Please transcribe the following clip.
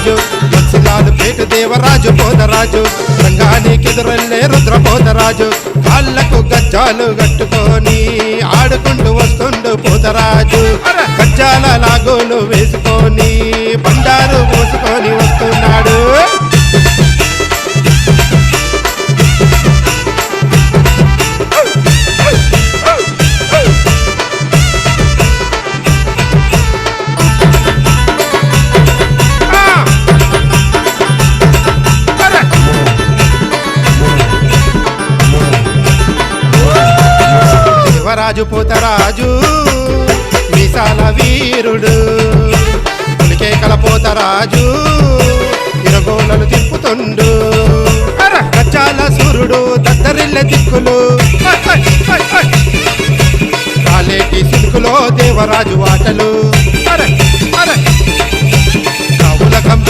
పోతరాజు మత్స్యలాలు పేటు దేవరాజు పోతరాజు రంగానికెదురల్లే రుద్ర పోతరాజు కాళ్ళకు గజ్జాలు కట్టుకొని ఆడుకుంటూ వస్తుండు పోతరాజు గజ్జాల లాగోలు వేసుకొని బండారు మోసుకొని వస్తున్నాడు దేవరాజు పోతరాజు మీసాల వీరుడు పులికేకల పోతరాజు ఇరగోలను తిప్పుతుండు గజ్జాల సూర్యుడు దద్దరిల్లె దిక్కులు కాలేటి సిరుకులో దేవరాజు ఆటలు